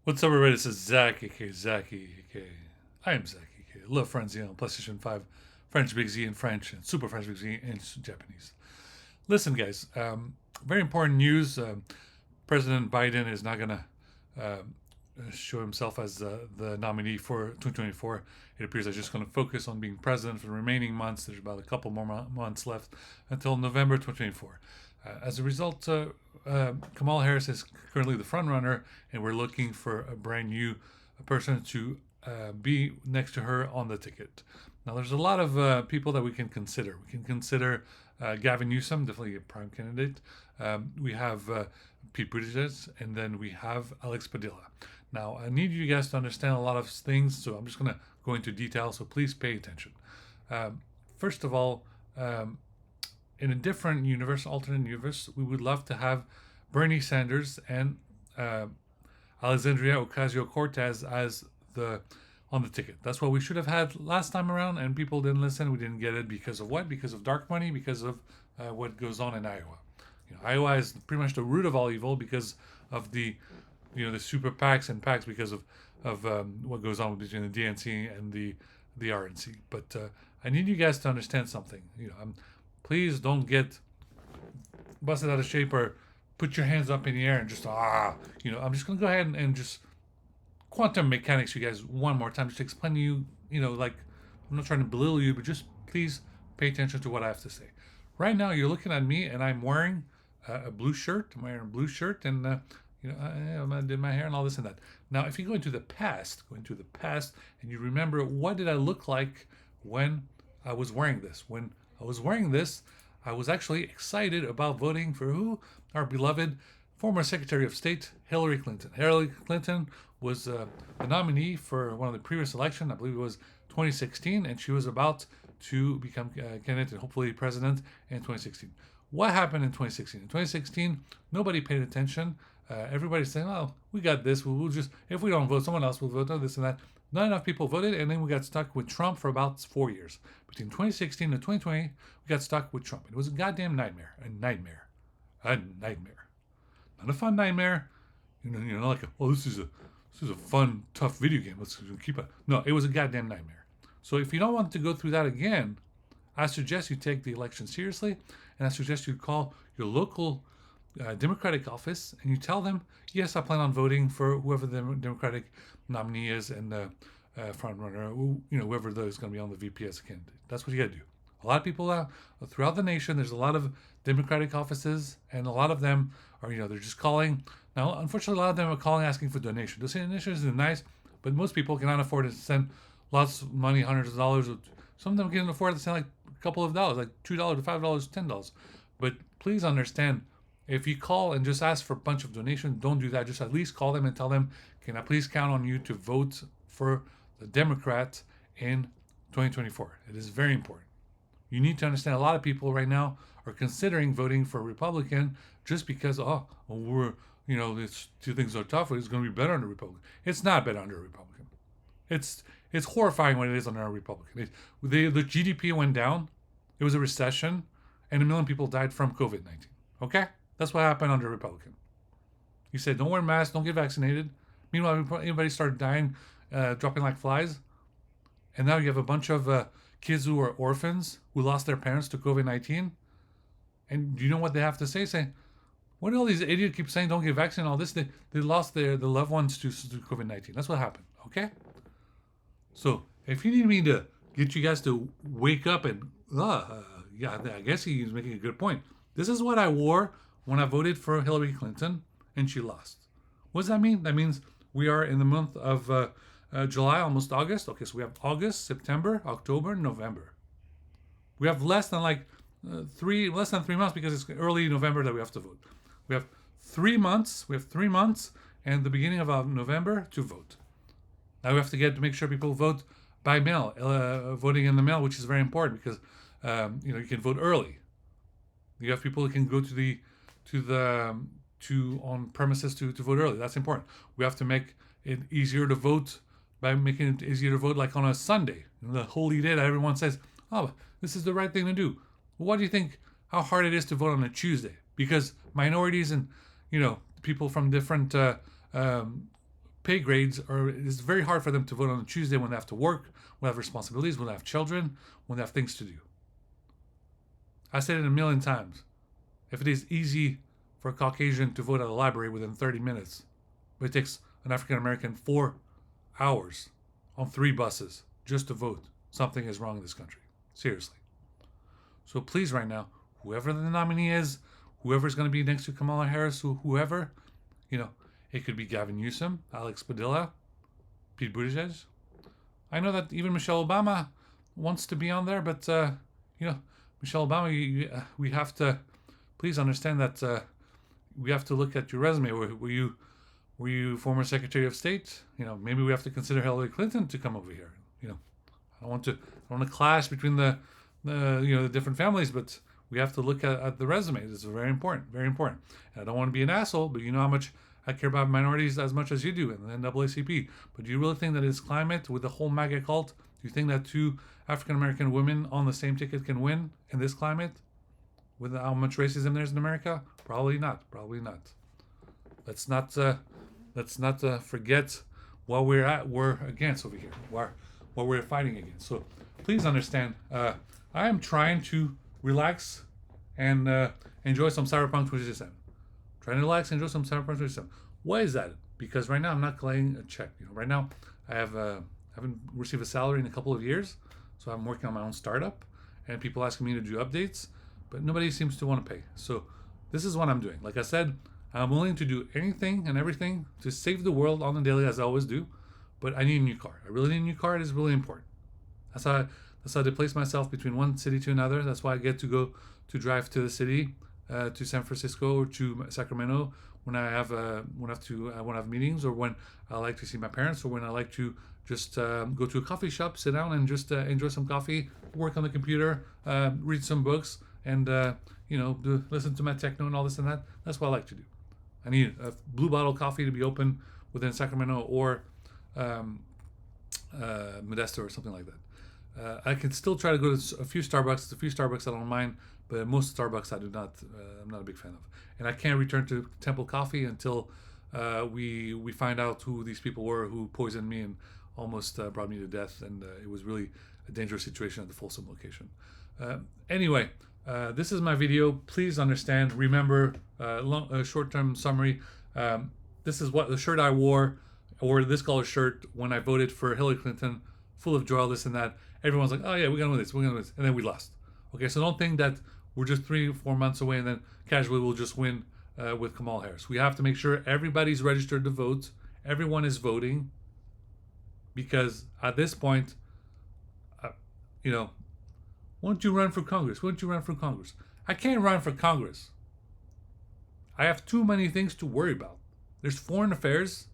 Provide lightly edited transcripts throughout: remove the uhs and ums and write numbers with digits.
What's up, everybody? This is Zack, aka Zacky, aka I am Zack, aka Love Frenzy on PlayStation 5, French Big Z in French, and Super French Big Z in Japanese. Listen, guys, very important news. President Biden is not going to show himself as the nominee for 2024. It appears he's just going to focus on being president for the remaining months. There's about a couple more months left until November 2024. As a result, Kamala Harris is currently the front runner, and we're looking for a brand new person to be next to her on the ticket. Now, there's a lot of people that we can consider. We can consider Gavin Newsom, definitely a prime candidate. We have Pete Buttigieg, and then we have Alex Padilla. Now, I need you guys to understand a lot of things, so I'm just going to go into detail, so please pay attention. First of all, in a different universe, alternate universe, we would love to have Bernie Sanders and Alexandria Ocasio Cortez as the on the ticket. That's what we should have had last time around, and people didn't listen. We didn't get it because of what? Because of dark money, because of what goes on in Iowa. Iowa is pretty much the root of all evil because of the super PACs and PACs because of what goes on between the DNC and the RNC. But I need you guys to understand something. Please don't get busted out of shape or put your hands up in the air and just I'm just gonna go ahead and just quantum mechanics you guys one more time just to explain to you. Like, I'm not trying to belittle you, but just please pay attention to what I have to say. Right now, you're looking at me, and I'm wearing a blue shirt. I'm wearing a blue shirt, and I did my hair and all this and that. Now, if you go into the past, and you remember what did I look like when I was wearing this? When I was wearing this, I was actually excited about voting for who? Our beloved former Secretary of State, Hillary Clinton. Hillary Clinton was the nominee for one of the previous elections. I believe it was 2016, and she was about to become candidate and hopefully president in 2016. What happened in 2016? In 2016, nobody paid attention. Everybody's saying, "Oh, we got this. We'll just if we don't vote, someone else will vote on this and that." Not enough people voted, and then we got stuck with Trump for about 4 years. Between 2016 and 2020, we got stuck with Trump. It was a goddamn nightmare. A nightmare. Not a fun nightmare. Like, this is a fun, tough video game. Let's keep it. No, it was a goddamn nightmare. So if you don't want to go through that again, I suggest you take the election seriously, and I suggest you call your local Democratic office and you tell them, yes, I plan on voting for whoever the Democratic nominee is and the front runner, whoever is going to be on the VP as a candidate. That's what you got to do. A lot of people throughout the nation, there's a lot of Democratic offices, and a lot of them are, they're just calling. Now, unfortunately, a lot of them are calling asking for donations. Those donations are nice, but most people cannot afford to send lots of money, hundreds of dollars. Some of them can afford to send like a couple of dollars, like $2 to $5, $10. But please understand, if you call and just ask for a bunch of donations, don't do that. Just at least call them and tell them, can I please count on you to vote for the Democrat in 2024? It is very important. You need to understand a lot of people right now are considering voting for a Republican just because, these two things are tough. It's going to be better under a Republican. It's not better under a Republican. It's horrifying when it is under a Republican. The GDP went down. It was a recession, and 1 million people died from COVID-19. Okay? That's what happened under a Republican. He said, don't wear masks, don't get vaccinated. Meanwhile, everybody started dying, dropping like flies. And now you have a bunch of kids who are orphans who lost their parents to COVID-19. And do you know what they have to say? Saying, what do all these idiots keep saying, don't get vaccinated, all this? They lost their loved ones to COVID-19. That's what happened, okay? So if you need me to get you guys to wake up and, I guess he's making a good point. This is what I wore when I voted for Hillary Clinton and she lost. What does that mean? That means we are in the month of July, almost August. Okay, so we have August, September, October, November. We have less than 3 months because it's early November that we have to vote. We have 3 months. We have 3 months and the beginning of November to vote. Now we have to make sure people vote by mail, voting in the mail, which is very important because you can vote early. You have people who can go to on premises to vote early. That's important. We have to make it easier to vote by making it easier to vote like on a Sunday, the holy day that everyone says, oh, this is the right thing to do. What do you think? How hard it is to vote on a Tuesday? Because minorities and people from different pay grades, or it's very hard for them to vote on a Tuesday when they have to work, when they have responsibilities, when they have children, when they have things to do. I said it a million times. If it is easy for a Caucasian to vote at a library within 30 minutes, but it takes an African American 4 hours on 3 buses just to vote, something is wrong in this country. Seriously. So please, right now, whoever the nominee is, whoever's going to be next to Kamala Harris, whoever, it could be Gavin Newsom, Alex Padilla, Pete Buttigieg. I know that even Michelle Obama wants to be on there, but, Michelle Obama, we have to, please understand that we have to look at your resume. Were you former Secretary of State? Maybe we have to consider Hillary Clinton to come over here. I don't want to clash between the different families, but we have to look at the resume. This is very important, very important. And I don't want to be an asshole, but you know how much I care about minorities as much as you do in the NAACP. But do you really think that it's climate with the whole MAGA cult? Do you think that 2 African American women on the same ticket can win in this climate with how much racism there is in America? Probably not. Probably not. Let's not forget what we're against over here. What we're fighting against. So please understand. I am trying to relax and enjoy some Cyberpunk 2077. Trying to relax and enjoy some Cyberpunk 2077. Why is that? Because right now I'm not collecting a check. Right now I haven't received a salary in a couple of years, so I'm working on my own startup, and people asking me to do updates, but nobody seems to want to pay. So this is what I'm doing. Like I said, I'm willing to do anything and everything to save the world on the daily, as I always do, but I need a new car. I really need a new car. It is really important. That's how I place myself between one city to another. That's why I get to go to drive to the city, to San Francisco or to Sacramento when I have meetings, or when I like to see my parents, or when I like to just go to a coffee shop, sit down and just enjoy some coffee, work on the computer, read some books, and listen to my techno and all this and that. That's what I like to do. I need a Blue Bottle coffee to be open within Sacramento or Modesto or something like that. I can still try to go to a few Starbucks. It's a few Starbucks I don't mind, but most Starbucks I do not. I'm not a big fan of. And I can't return to Temple Coffee until we find out who these people were who poisoned me and almost brought me to death. And it was really a dangerous situation at the Folsom location. Anyway, this is my video. Please understand. Remember, short-term summary. This is what the shirt I wore. I wore this color shirt when I voted for Hillary Clinton, full of joy, all this and that. Everyone's like, oh yeah, we're gonna win this, and then we lost. Okay, so don't think that we're just 3-4 months away and then casually we'll just win with Kamala Harris. We have to make sure everybody's registered to vote. Everyone is voting, because at this point, why don't you run for Congress? Why don't you run for Congress? I can't run for Congress. I have too many things to worry about. There's foreign affairs,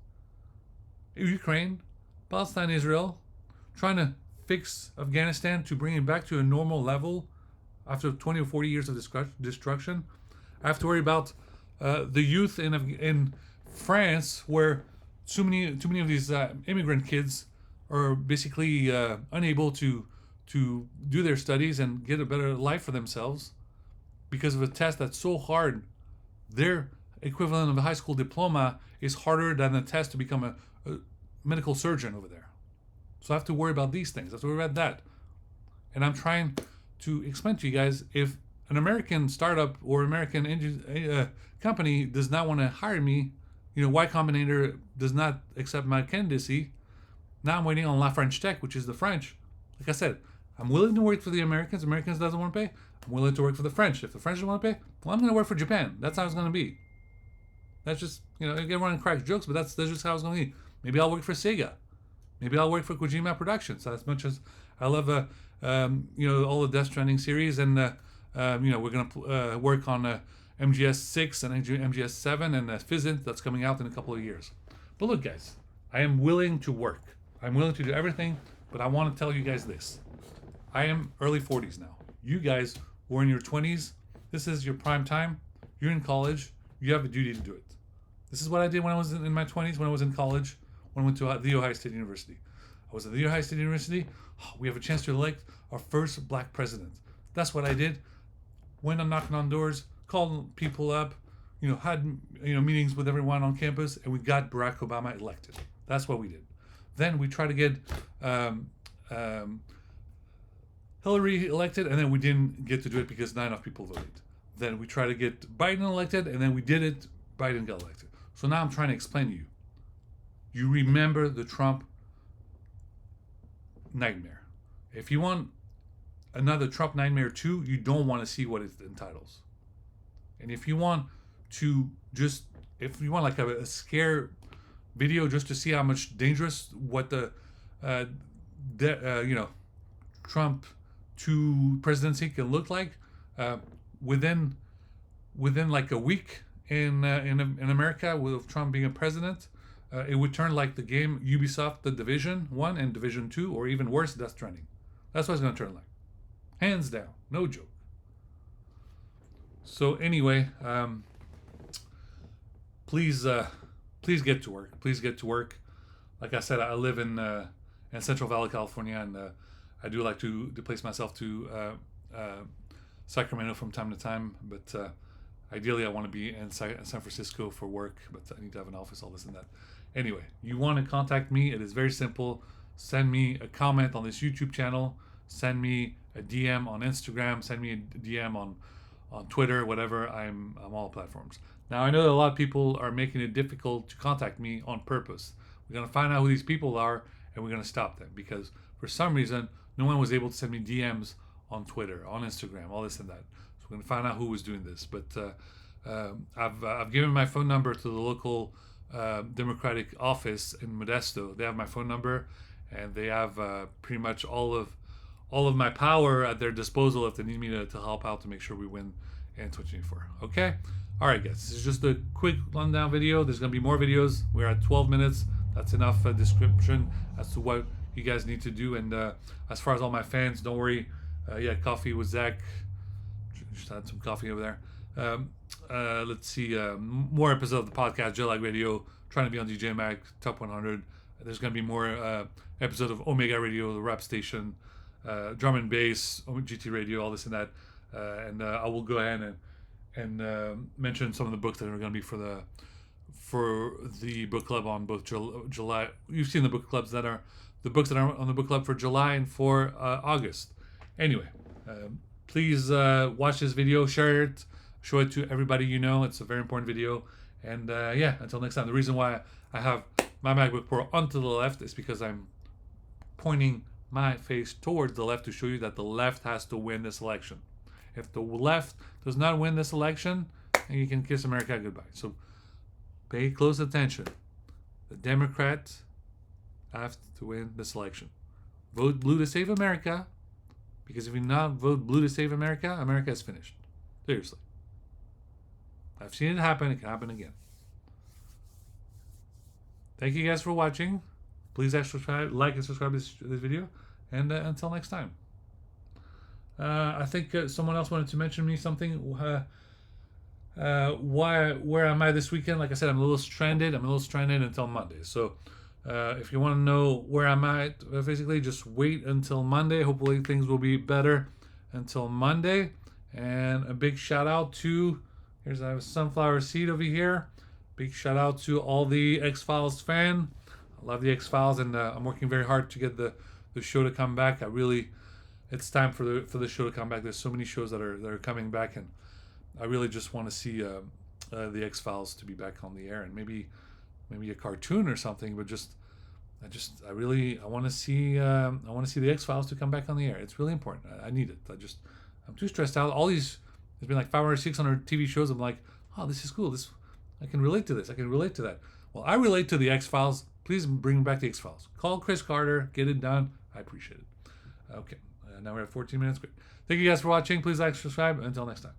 Ukraine, Palestine, Israel, trying to fix Afghanistan to bring it back to a normal level after 20 or 40 years of destruction. I have to worry about the youth in France, where too many of these immigrant kids are basically unable to do their studies and get a better life for themselves because of a test that's so hard. Their equivalent of a high school diploma is harder than the test to become a medical surgeon over there. So I have to worry about these things. I have to worry about that. And I'm trying to explain to you guys, if an American startup or American company does not want to hire me, Y Combinator does not accept my candidacy, now I'm waiting on La French Tech, which is the French. Like I said, I'm willing to work for the Americans. Americans doesn't want to pay. I'm willing to work for the French. If the French don't want to pay, well, I'm going to work for Japan. That's how it's going to be. That's just, everyone cracks jokes, but that's just how it's going to be. Maybe I'll work for Sega. Maybe I'll work for Kojima Productions. As much as I love, all the Death Stranding series, and we're gonna work on MGS 6 and MGS 7 and Fizzint that's coming out in a couple of years. But look, guys, I am willing to work. I'm willing to do everything, but I want to tell you guys this: I am early 40s now. You guys were in your 20s. This is your prime time. You're in college. You have a duty to do it. This is what I did when I was in my 20s, when I was in college. When I went to The Ohio State University. I was at The Ohio State University. We have a chance to elect our first black president. That's what I did. Went on knocking on doors, called people up, had meetings with everyone on campus, and we got Barack Obama elected. That's what we did. Then we tried to get um, Hillary elected, and then we didn't get to do it because not enough people voted. Then we tried to get Biden elected, and then we did it. Biden got elected. So now I'm trying to explain to you. You remember the Trump nightmare. If you want another Trump nightmare 2, you don't want to see what it entitles. And if you want to just, if you want like a scare video just to see how much dangerous what the, Trump 2 presidency can look like, within like a week in America with Trump being a president, it would turn like the game Ubisoft, the Division 1 and Division 2, or even worse, Death Stranding. That's what it's going to turn like. Hands down. No joke. So anyway, please get to work. Please get to work. Like I said, I live in Central Valley, California, and I do like to place myself to Sacramento from time to time, but ideally I want to be in San Francisco for work, but I need to have an office, all this and that. Anyway, you want to contact me, it is very simple. Send me a comment on this YouTube channel, send me a DM on Instagram, send me a DM on Twitter, whatever. I'm all platforms. Now I know that a lot of people are making it difficult to contact me on purpose. We're going to find out who these people are, and we're going to stop them, because for some reason no one was able to send me DMs on Twitter, on Instagram, all this and that. So we're going to find out who was doing this. But I've given my phone number to the local Democratic office in Modesto. They have my phone number, and they have pretty much all of my power at their disposal if they need me to help out to make sure we win in 2024. Okay? All right, guys. This is just a quick rundown video. There's going to be more videos. We're at 12 minutes. That's enough description as to what you guys need to do. And as far as all my fans, don't worry. Coffee with Zack. Just had some coffee over there. Let's see. More episodes of the podcast, Jet Lag Radio, trying to be on DJ Mag, Top 100. There's going to be more episodes of Omega Radio, the rap station, drum and bass, GT Radio, all this and that. And I will go ahead and mention some of the books that are going to be for the book club on both July. You've seen the book clubs that are the books that are on the book club for July and for August. Anyway, please watch this video, share it, show it to everybody you know. It's a very important video. And until next time. The reason why I have my MacBook Pro onto the left is because I'm pointing my face towards the left to show you that the left has to win this election. If the left does not win this election, then you can kiss America goodbye. So pay close attention. The Democrats have to win this election. Vote blue to save America, because if you not vote blue to save America, America is finished. Seriously. I've seen it happen. It can happen again. Thank you guys for watching. Please subscribe, like and subscribe to this video. And until next time. I think someone else wanted to mention me something. Where am I this weekend? Like I said, I'm a little stranded. Until Monday. So if you want to know where I'm at, basically just wait until Monday. Hopefully things will be better until Monday. And a big shout out to, I have a sunflower seed over here. Big shout out to all the X-Files fan. I love the X-Files, and I'm working very hard to get the show to come back. It's time for the show to come back. There's so many shows that are coming back, and I really just want to see the X-Files to be back on the air, and maybe a cartoon or something. But I want to see the X-Files to come back on the air. It's really important. I need it. I'm too stressed out. All these, there's been like 500, 600 TV shows. I'm like, oh, this is cool. I can relate to this. I can relate to that. Well, I relate to the X-Files. Please bring back the X-Files. Call Chris Carter. Get it done. I appreciate it. Okay. Now we're at 14 minutes. Great. Thank you guys for watching. Please like, subscribe. Until next time.